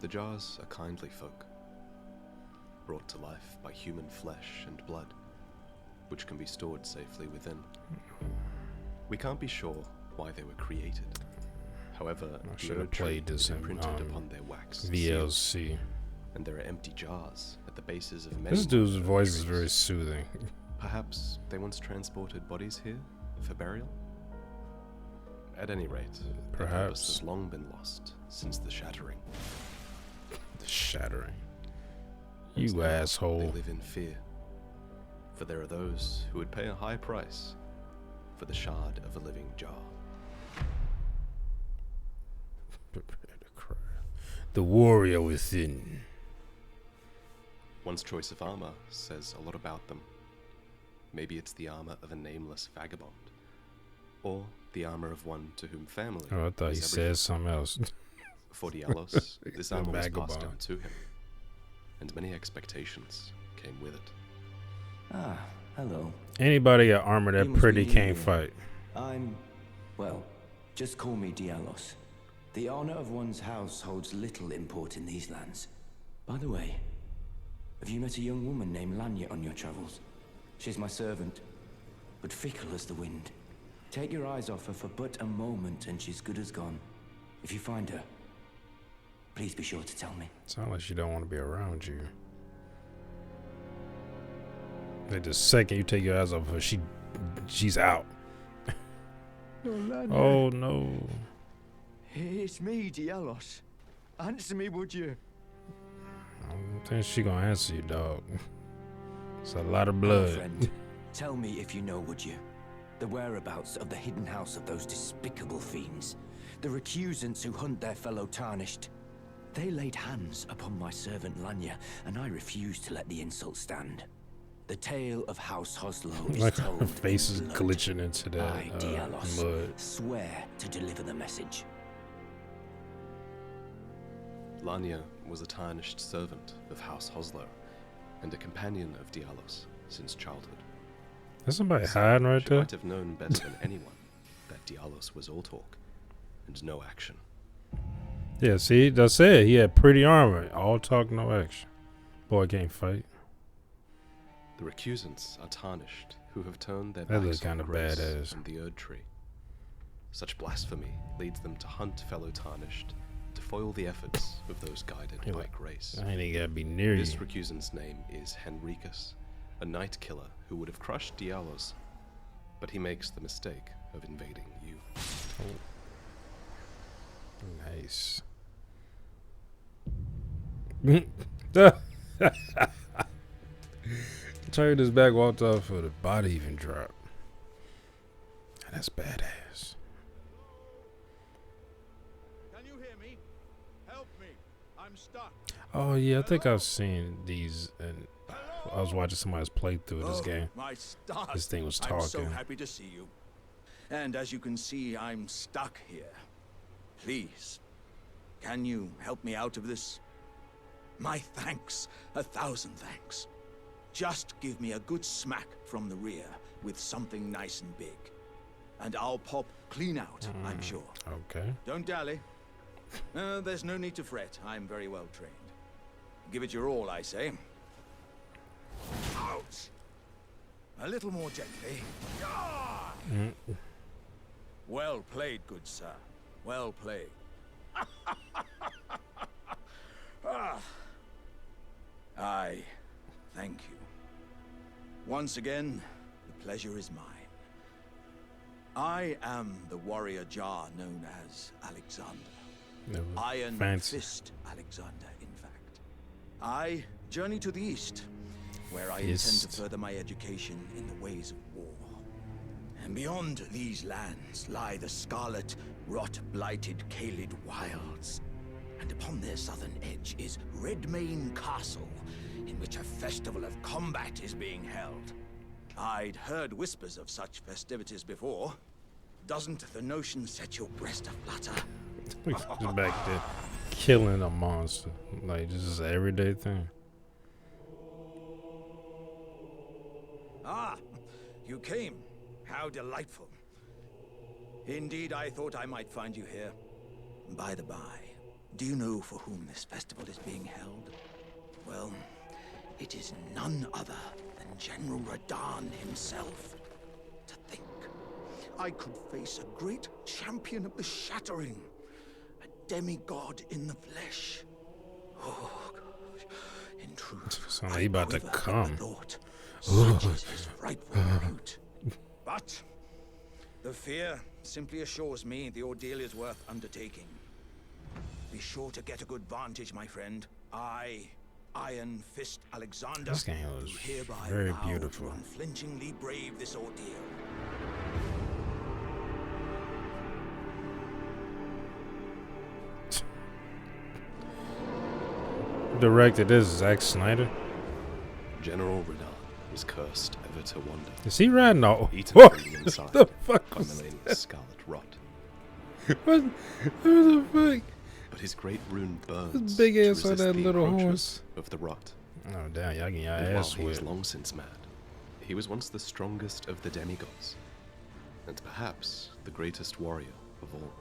The jars are kindly folk, brought to life by human flesh and blood, which can be stored safely within. We can't be sure why they were created. However, I should have played this in upon their wax VLC. seal, and there are empty jars at the bases of many. This dude's voice is very soothing. Perhaps they once transported bodies here for burial? At any rate, perhaps has long been lost since the shattering. The shattering. You asshole. They live in fear, for there are those who would pay a high price for the shard of a living jar. Prepare to cry. The warrior within. One's choice of armor says a lot about them. Maybe it's the armor of a nameless vagabond, or the armor of one to whom family. Oh, I thought he said something else. For Dialos, this armor was passed down to him, and many expectations came with it. Ah, hello. Anybody got armor that pretty can't fight. Well, just call me Dialos. The honor of one's house holds little import in these lands. By the way, have you met a young woman named Lanya on your travels? She's my servant, but fickle as the wind. Take your eyes off her for but a moment and she's good as gone. If you find her, please be sure to tell me. Sounds like she don't want to be around you. Like the second you take your eyes off her, she's out. Oh no. It's me, Dialos. Answer me, would you? I don't think she gonna answer you, dog. It's a lot of blood. Friend, tell me if you know, would you? The whereabouts of the hidden house of those despicable fiends. The recusants who hunt their fellow tarnished. They laid hands upon my servant Lanya, and I refused to let the insult stand. The tale of House Hoslow is like told her face is in blood. glitching into that I, Dialos, mud. swear to deliver the message. Lanya was a tarnished servant of House Hoslow, and a companion of Dialos since childhood. There's somebody hiding right she there. Might have known better than anyone that Dialos was all talk and no action. Yeah, see, that's it. He had pretty armor, all talk, no action. Boy can't fight. The recusants are tarnished, who have turned their That backs looks on kinda grace badass. and the Erd Tree. Such blasphemy leads them to hunt fellow tarnished, to foil the efforts of those guided by grace. I ain't even gotta be near you. This recusant's name is Henricus, a night killer who would have crushed Dialos, but he makes the mistake of invading you. Nice. Turned his back, walked off for the body even dropped. That's badass. Can you hear me? Help me. I'm stuck. Oh yeah, I think I've seen these, and I was watching somebody's playthrough of this game. My stars. This thing was I'm so talking. happy to see you. And as you can see, I'm stuck here. Please, can you help me out of this? My thanks, 1,000 thanks. Just give me a good smack from the rear with something nice and big. And I'll pop clean out, I'm sure. Okay. Don't dally. There's no need to fret. I'm very well trained. Give it your all, I say. Ouch! A little more gently. Well played, good sir. Well played. I thank you. Once again, the pleasure is mine. I am the warrior Jar known as Alexander. Never Iron fancy. Fist Alexander, in fact. I journey to the east, where I intend Fist. to further my education in the ways of war. And beyond these lands lie the scarlet, rot-blighted Kaled wilds. And upon their southern edge is Redmane Castle, in which a festival of combat is being held. I'd heard whispers of such festivities before. Doesn't the notion set your breast aflutter? Just back there killing a monster. Like, this is an everyday thing. Ah, you came. How delightful. Indeed, I thought I might find you here. By the by, Do you know for whom this festival is being held? Well, it is none other than General Radahn himself. To think, I could face a great champion of the Shattering, a demigod in the flesh. Oh, gosh. In truth, Sound like he about to quiver at the come. thought. Such is his frightful repute. But the fear simply assures me the ordeal is worth undertaking. Be sure to get a good vantage, my friend. I, Iron Fist Alexander, This game was do hereby very vow beautiful. to unflinchingly brave this ordeal. Directed this Zack Snyder. General Radahn is cursed ever to wander, Is he riding all? eaten from the inside the fuck by was Millennium's scarlet rot. what the fuck? But his great rune burns big to ass on resist that the little encroachments horse. of the rot. Oh damn, y'all getting your And while ass he is whipped. long since mad, he was once the strongest of the demigods, and perhaps the greatest warrior of all.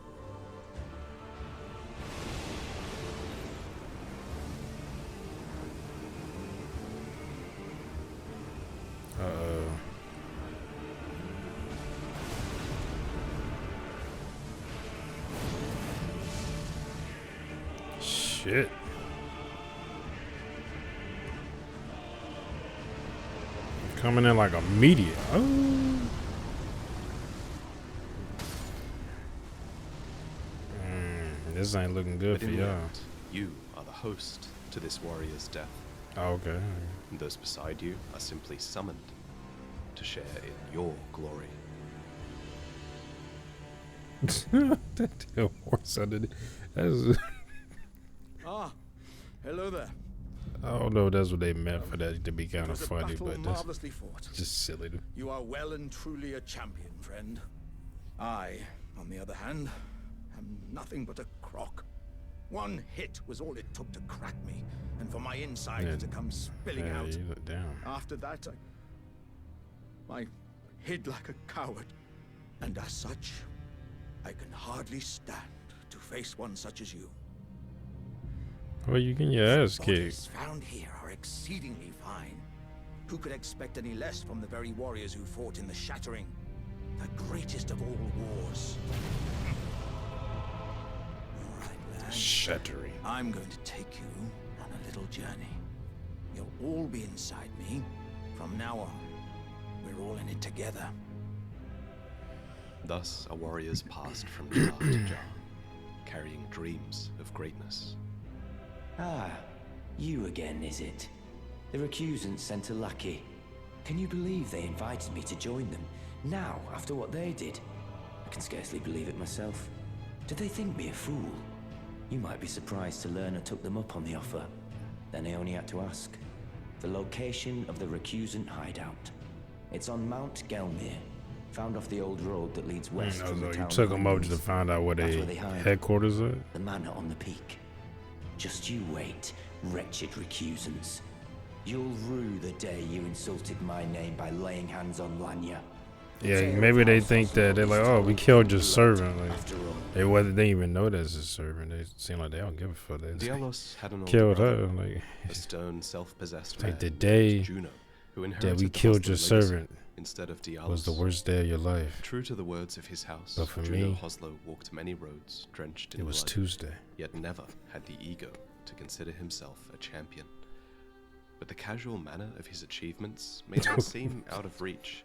Shit. Coming in like a meteor. Oh. This ain't looking good But for in the y'all. end, you are the host to this warrior's death, Oh, okay. and those beside you are simply summoned to share in your glory. That damn horse under the, that's, Ah, hello there. I don't know if that's what they meant for that to be kind It of was a funny, battle but that's marvelously fought. just silly. You are well and truly a champion, friend. I, on the other hand, am nothing but a crock. One hit was all it took to crack me, and for my insides Yeah. to come spilling Yeah, out. you look down. After that, I hid like a coward. And as such, I can hardly stand to face one such as you. Well, you getting your ass The kicked. bodies found here are exceedingly fine. Who could expect any less from the very warriors who fought in the Shattering? The greatest of all wars. All right, lad. Shattering. I'm going to take you on a little journey. You'll all be inside me. From now on, we're all in it together. Thus, our warriors passed from jar to jar, carrying dreams of greatness. Ah, you again, is it? The recusants sent a lackey. Can you believe they invited me to join them? Now, after what they did? I can scarcely believe it myself. Did they think me a fool? You might be surprised to learn I took them up on the offer. Then I only had to ask. The location of the recusant hideout. It's on Mount Gelmir, found off the old road that leads west from the So you town took of them up Ruins. to find out where That's they where they hide. headquarters at? The manor on the peak. Just you wait, wretched recusants. You'll rue the day you insulted my name by laying hands on Lanya. Yeah, maybe they think that they're like, oh, we killed your servant. Like, After all, they didn't even know that's his servant. They seem like they don't give a fuck. They just Dialos had an older killed brother, her. Like, a stern, self-possessed like man the named day Juno, who that inherited we the killed your Hoslo legacy servant instead of Dialos. was the worst day of your life. True to the words of his house, But for Juno me, Hoslo walked many roads drenched in It was blood, Tuesday. yet never had the ego to consider himself a champion. But the casual manner of his achievements made him seem out of reach,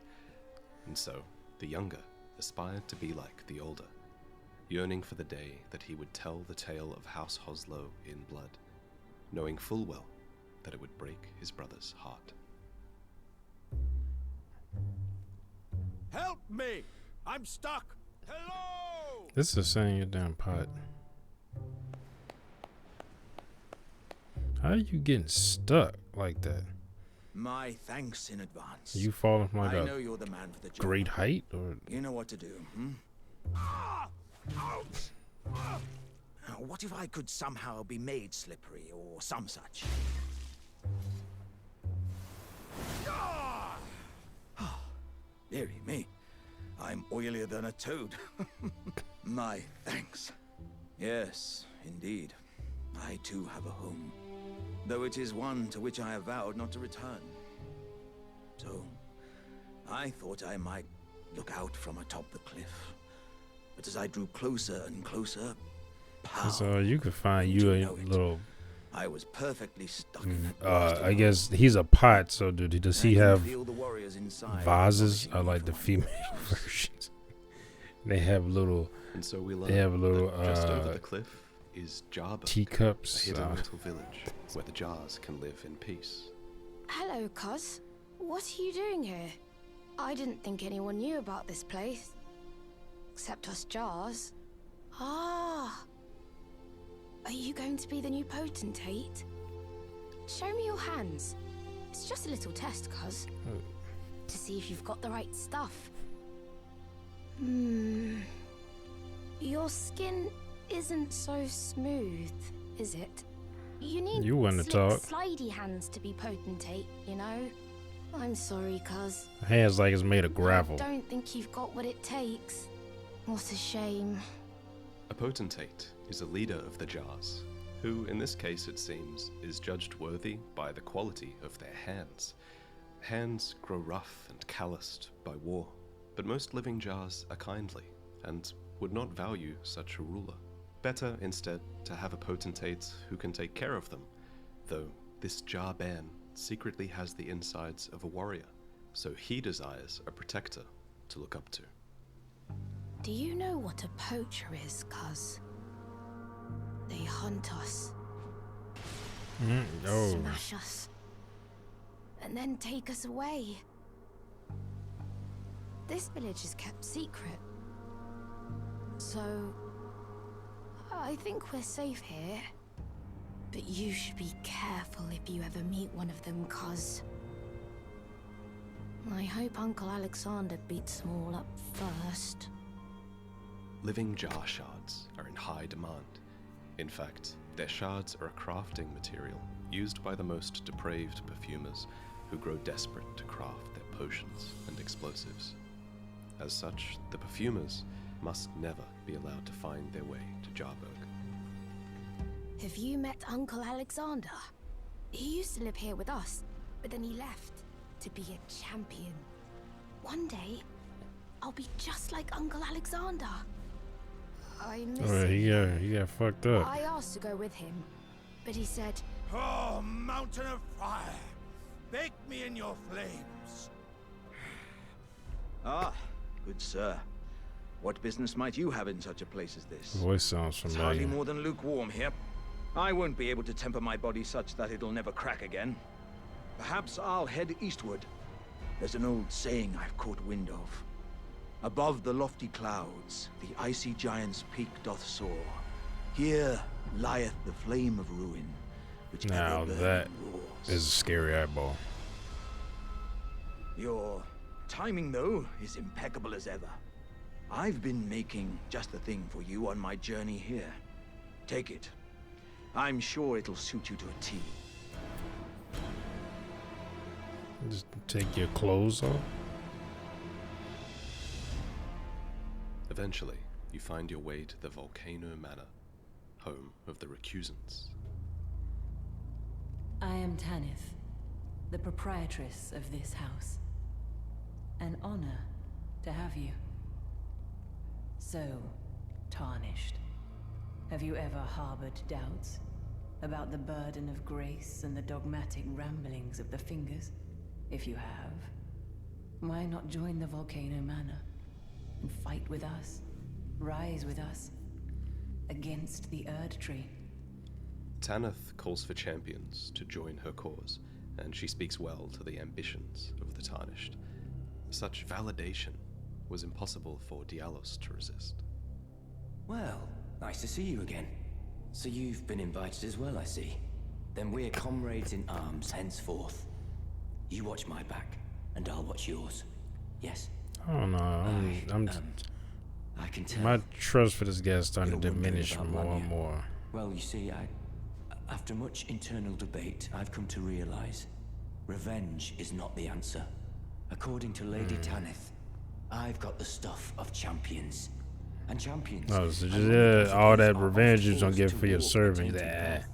and so the younger aspired to be like the older, yearning for the day that he would tell the tale of House Hoslo in blood, knowing full well that it would break his brother's heart. Help me! I'm stuck! Hello! This is saying your damn pot. How are you getting stuck like that? My thanks in advance. You falling from like I know a you're the man for the job. great height, or You know what to do, hmm? Ouch! Now, what if I could somehow be made slippery or some such? Dearie me, I'm oilier than a toad. My thanks. Yes, indeed. I too have a home, though it is one to which I have vowed not to return. So, I thought I might look out from atop the cliff. But as I drew closer and closer, So you could find you a little. I was perfectly stuck in that I guess he's a pot. So does he have vases? I like the female versions. They have little. And so we They have a little just over the cliff is Jarba, teacups. a hidden little village where the jars can live in peace. Hello, cuz. What are you doing here? I didn't think anyone knew about this place. Except us jars. Ah. Are you going to be the new potentate? Show me your hands. It's just a little test, cuz. To see if you've got the right stuff. Your skin isn't so smooth, is it? You need wanna slick, talk. slidey hands to be potentate, you know? I'm sorry, cuz. Hands like it's made of gravel. I don't think you've got what it takes. What a shame. A potentate is a leader of the jars, who, in this case it seems, is judged worthy by the quality of their hands. Hands grow rough and calloused by war, but most living jars are kindly, and would not value such a ruler. Better, instead, to have a potentate who can take care of them, though this jar ban secretly has the insides of a warrior, so he desires a protector to look up to. Do you know what a poacher is, cuz? They hunt us, smash us, and then take us away. This village is kept secret, so I think we're safe here. But you should be careful if you ever meet one of them, cuz. I hope Uncle Alexander beats them all up first. Living jar shards are in high demand. In fact, their shards are a crafting material used by the most depraved perfumers who grow desperate to craft their potions and explosives. As such, the perfumers must never be allowed to find their way to Jarburg. Have you met Uncle Alexander? He used to live here with us, but then he left to be a champion. One day, I'll be just like Uncle Alexander. I miss him. He got fucked up. I asked to go with him, but he said, Oh, mountain of fire! Bake me in your flames! Ah, good sir. What business might you have in such a place as this? Voice sounds It's hardly familiar. more than lukewarm here. I won't be able to temper my body such that it'll never crack again. Perhaps I'll head eastward. There's an old saying I've caught wind of. Above the lofty clouds, the icy giant's peak doth soar. Here lieth the flame of ruin, which Now ever that roars. is a scary eyeball. Your timing, though, is impeccable as ever. I've been making just the thing for you on my journey here. Take it. I'm sure it'll suit you to a T. Just take your clothes off. Eventually, you find your way to the Volcano Manor, home of the Recusants. I am Tanith, the proprietress of this house. An honor to have you. So, tarnished. Have you ever harbored doubts about the burden of grace and the dogmatic ramblings of the Fingers? If you have, why not join the Volcano Manor and fight with us, rise with us, against the Erd Tree? Tanith calls for champions to join her cause, and she speaks well to the ambitions of the Tarnished. Such validation was impossible for Dialos to resist. Well, nice to see you again. So you've been invited as well, I see. Then we're comrades in arms henceforth. You watch my back, and I'll watch yours. Yes? I don't know. I can tell. My trust for this guy is starting to You're wondering diminish about more and Lanya. more. Well, you see, after much internal debate, I've come to realize revenge is not the answer. According to Lady Tanith, I've got the stuff of champions. and champions. Oh, so and just, only all that are revenge you're gonna forced get to for your walk the servant. tainted Ah. path.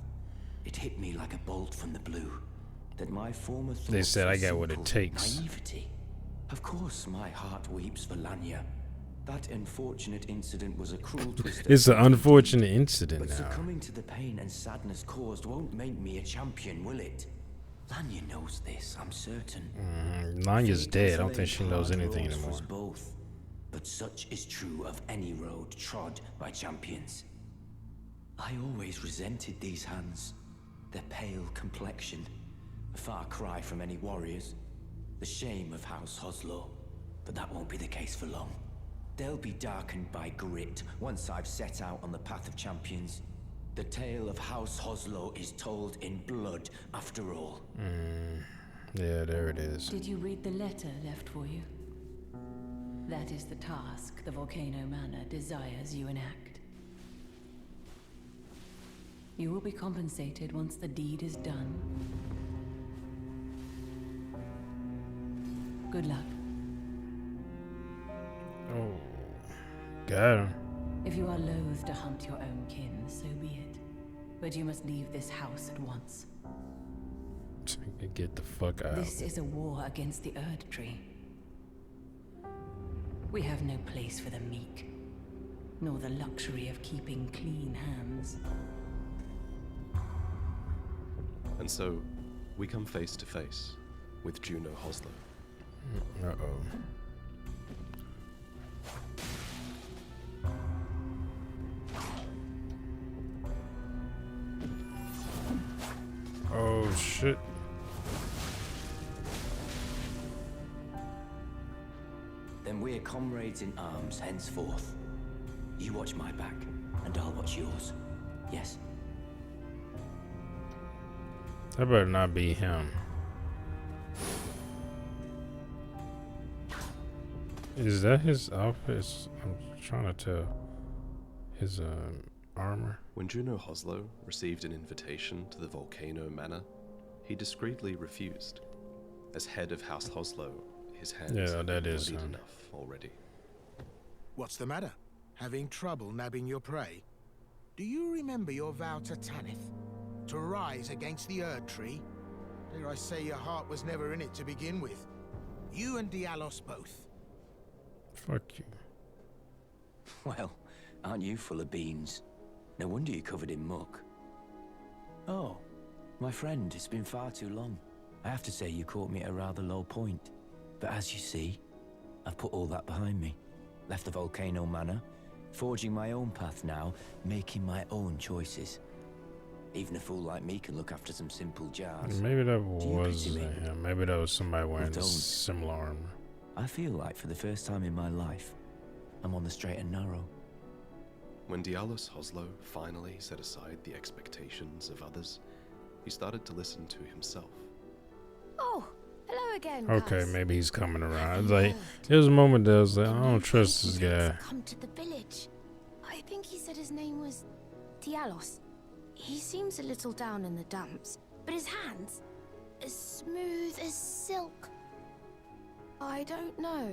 It hit me like a bolt from the blue that my former thoughts They said were I got what it simple takes. naivety. Of course, my heart weeps for Lanya. That unfortunate incident was a cruel twist. It's an unfortunate incident But now. succumbing to the pain and sadness caused won't make me a champion, will it? Lanya knows this, I'm certain. Lanya's Fate dead. has I don't think laid she knows hard anything roads for anymore. us both. But such is true of any road trod by champions. I always resented these hands. Their pale complexion, a far cry from any warriors. The shame of House Hoslow. But that won't be the case for long. They'll be darkened by grit once I've set out on the path of champions. The tale of House Hoslow is told in blood, after all. Yeah, there it is. Did you read the letter left for you? That is the task the Volcano Manor desires you enact. You will be compensated once the deed is done. Good luck. Oh, got him. If you are loath to hunt your own kin, so be it. But you must leave this house at once. Get the fuck out. This is a war against the Erd Tree. We have no place for the meek, nor the luxury of keeping clean hands. And so, we come face to face with Juno Hoslow. Uh-oh. Oh, shit. Then we're comrades in arms henceforth. You watch my back, and I'll watch yours. Yes? That better not be him. Is that his outfit? I'm trying to tell. His armor. When Juno Hoslow received an invitation to the Volcano Manor, he discreetly refused. As head of House Hoslow, his hands Yeah, had that been is bloodied him. enough already. What's the matter? Having trouble nabbing your prey? Do you remember your vow to Tanith? To rise against the Erd Tree? Dare I say your heart was never in it to begin with? You and Dialos both. Fuck you. Well, aren't you full of beans? No wonder you're covered in muck. Oh, my friend, it's been far too long. I have to say you caught me at a rather low point. But as you see, I've put all that behind me. Left the Volcano Manor, forging my own path now, making my own choices. Even a fool like me can look after some simple jars. Maybe that Do you was pity me? him. Maybe that was somebody wearing don't. similar armor. I feel like for the first time in my life, I'm on the straight and narrow. When Dialos Hoslow finally set aside the expectations of others, he started to listen to himself. Oh, hello again. Okay, Cuz. maybe he's coming around. It's I've like, heard. there was a moment that I was like, The I new don't trust this Viking guy. has come to the village. I think he said his name was Dialos. He seems a little down in the dumps, but his hands, as smooth as silk. I don't know.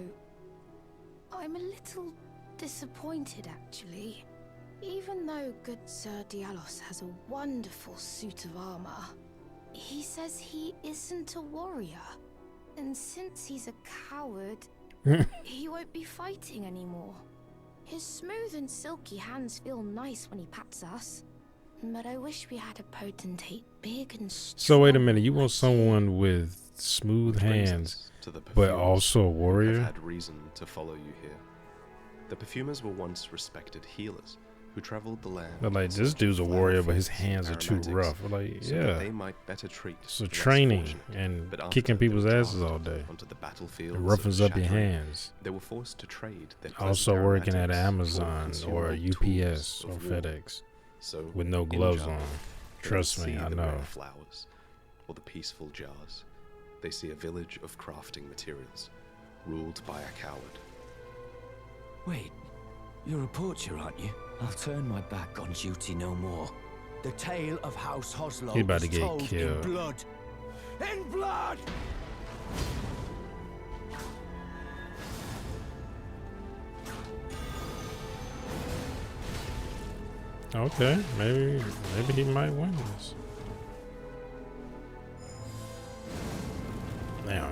I'm a little disappointed, actually. Even though good Sir Dialos has a wonderful suit of armor, he says he isn't a warrior. And since he's a coward, he won't be fighting anymore. His smooth and silky hands feel nice when he pats us. But I wish we had a potentate big and strong. So wait a minute, you want like someone with smooth Which brings hands, us to the but perfumers also a who warrior? have had reason to follow you here. The perfumers were once respected healers who traveled the land. But like, in this search dude's a of warrior, but flower his fruits hands and are too aromatics, rough. Like, so that yeah. they might better treat So the less training fortunate. and But after kicking they people's were asses all drafted day. onto the battlefield It roughens of up your Shattery, hands. They were forced to trade their Also pleasant working at aromatics for Amazon or consumable UPS tools or of war. FedEx So with no in gloves Java, on. they Trust don't me, see I the know. rare flowers or the peaceful jars. They see a village of crafting materials, ruled by a coward. Wait, you're a poacher, aren't you? I'll turn my back on duty no more. The tale of House Hoslow He about to is get told killed. in blood. In blood! Okay, maybe he might win this. Now,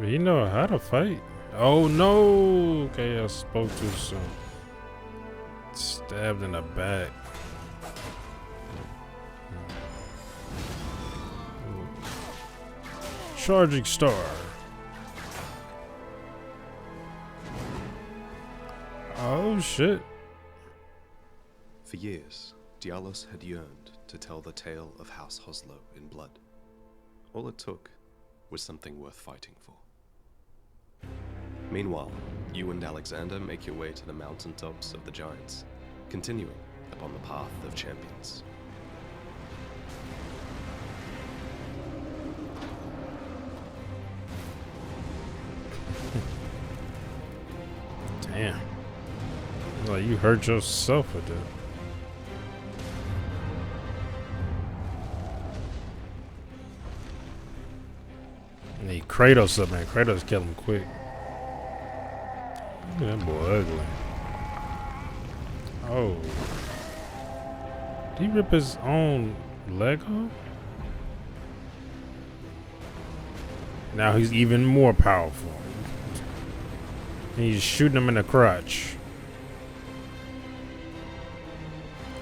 he know how to fight. Oh no! Okay, I spoke too soon. Stabbed in the back. Charging star. Oh shit. For years, Dialos had yearned to tell the tale of House Hoslo in blood. All it took was something worth fighting for. Meanwhile, you and Alexander make your way to the mountaintops of the Giants, continuing upon the path of champions. Damn. Like you hurt yourself with that. Need Kratos up, man. Kratos kill him quick. Look at that boy ugly. Oh. Did he rip his own leg off? Now he's even more powerful. And he's shooting him in the crotch.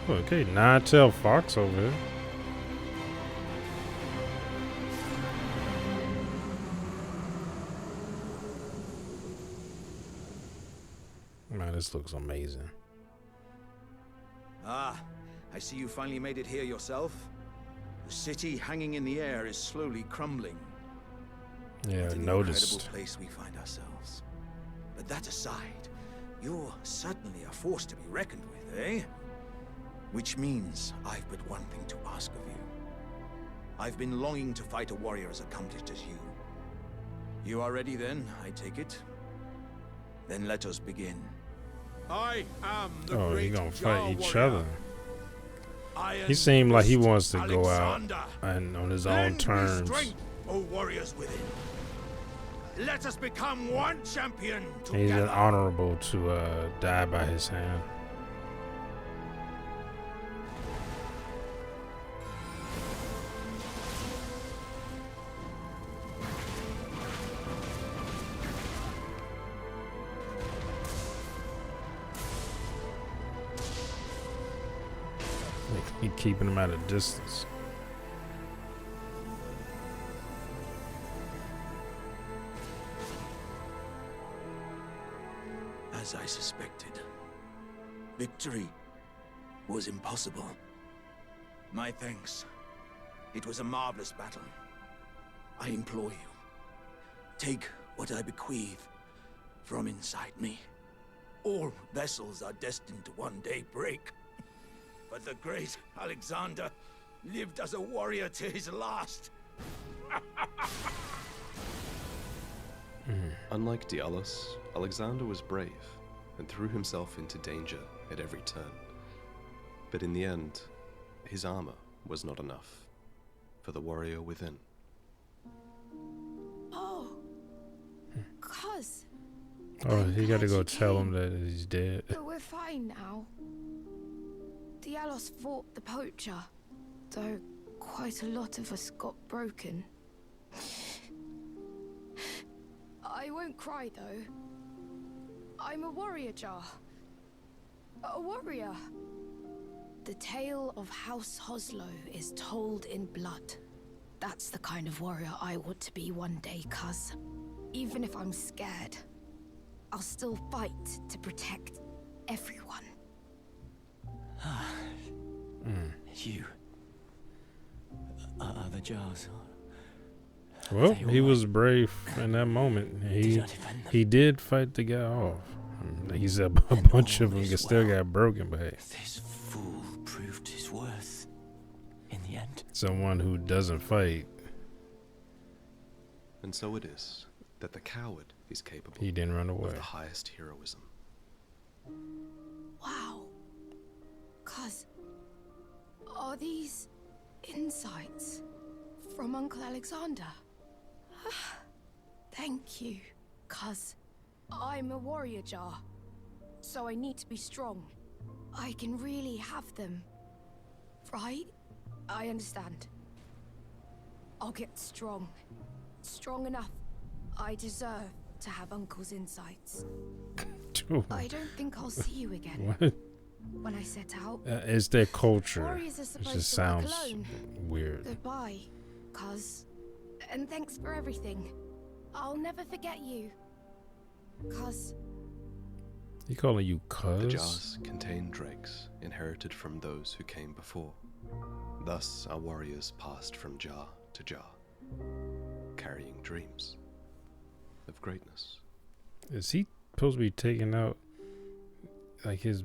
Okay, nine-tailed fox over here. Man, this looks amazing. Ah, I see you finally made it here yourself. The city hanging in the air is slowly crumbling. Yeah, What an noticed. incredible place we find ourselves. But that aside, you're certainly a force to be reckoned with, eh? Which means I've but one thing to ask of you. I've been longing to fight a warrior as accomplished as you. You are ready then, I take it? Then let us begin. I am the Oh, great he gonna Jar fight each warrior. other. Iron He seemed like he Fist wants to go out Alexander. and on his own Lend me terms. strength, O warriors within. Let us become one champion He's together. honorable to die by his hand. He keeping him at a distance. As I suspected, victory was impossible. My thanks. It was a marvelous battle. I implore you, take what I bequeath from inside me. All vessels are destined to one day break. But the great Alexander lived as a warrior to his last. Unlike Dialos, Alexander was brave and threw himself into danger at every turn. But in the end, his armor was not enough for the warrior within. Oh. Cuz. Oh, he gotta go you tell him came. that he's dead. But we're fine now. Dialos fought the poacher, though quite a lot of us got broken. I won't cry though. I'm a warrior, Jar. A warrior. The tale of House Hoslo is told in blood. That's the kind of warrior I want to be one day, cuz. Even if I'm scared, I'll still fight to protect everyone. You are the Jars. Well, he was brave in that moment. He did fight the guy off. He said a bunch of them still got broken, but hey, This fool proved his worth in the end. someone who doesn't fight, And so it is that the coward is capable he didn't run of away. the highest heroism. Wow. Cuz, are these insights from Uncle Alexander? Thank you, cuz I'm a warrior, Jar. So I need to be strong. I can really have them. Right? I understand. I'll get strong. Strong enough. I deserve to have Uncle's insights. I don't think I'll see you again. What? When I set out, It's their culture. warriors are It supposed just to work sounds alone. weird. Goodbye, cuz. And thanks for everything. I'll never forget you. Cuz. He calling you The cuz? jars contain dregs inherited from those who came before. Thus our warriors passed from jar to jar, carrying dreams of greatness. Is he supposed to be taking out like his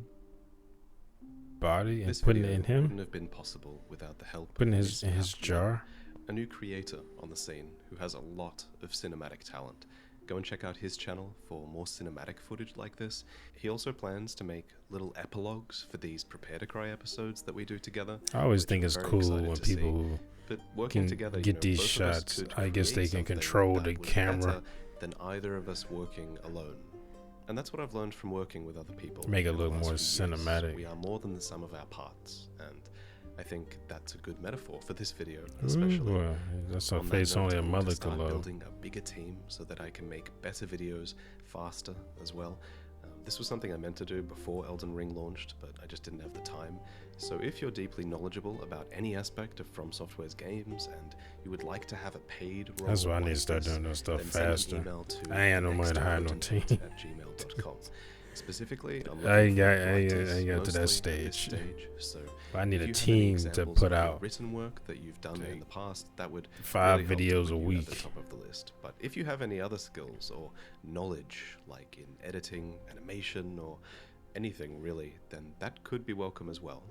body and This putting video it in him? wouldn't have been possible without the help Putting of his in Mr. his Halfman, jar? a new creator on the scene who has a lot of cinematic talent. Go and check out his channel for more cinematic footage like this. He also plans to make little epilogues for these Prepare to Cry episodes that we do together. I always which think I'm it's very cool excited when to see. people who But working can together, get these both of us shots. could I guess they create can something control that the was camera. better than either of us working alone. And that's what I've learned from working with other people. Make it in the look last more few years. cinematic. We are more than the sum of our parts, and I think that's a good metaphor for this video, Ooh, especially. well, that's a On that face note, only I a want to mother could start love. building a bigger team so that I can make better videos faster as well. This was something I meant to do before Elden Ring launched, but I just didn't have the time. So if you're deeply knowledgeable about any aspect of From Software's games and you would like to have a paid role, That's why I need to like start this, doing this stuff then send an faster. email to I ain't got no money to hire no nextdooragent team. at gmail.com. Specifically, I'm I looking ain't for got writers, to that mostly at this stage. stage. So But I need if a you have any team to examples put of your out written work that you've done in the past, that would 5 really help videos to a put you at the week. top of the list. But if you have any other skills or knowledge, like in editing, animation, or anything really, then that could be welcome as well.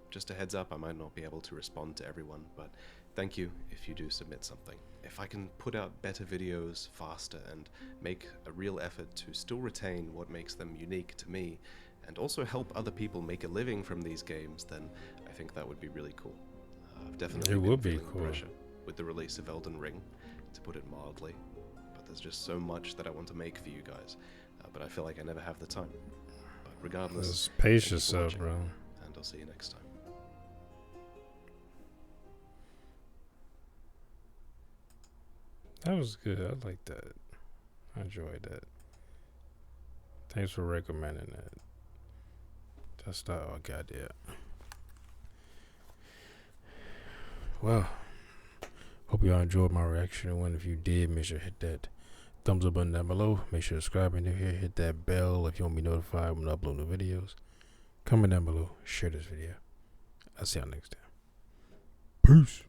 Just a heads up, I might not be able to respond to everyone, but thank you if you do submit something. If I can put out better videos faster and make a real effort to still retain what makes them unique to me, and also help other people make a living from these games, then I think that would be really cool. I've definitely It been would be feeling the cool. pressure with the release of Elden Ring, to put it mildly, but there's just so much that I want to make for you guys, but I feel like I never have the time. But regardless, Just thank pace you for yourself, watching, bro. and I'll see you next time. That was good. I like that. I enjoyed that. Thanks for recommending that. That's not all I got yet. Well, hope y'all enjoyed my reaction. And if you did, make sure to hit that thumbs up button down below. Make sure to subscribe if you're new here. Hit that bell if you want to be notified when I upload new videos. Comment down below. Share this video. I'll see y'all next time. Peace.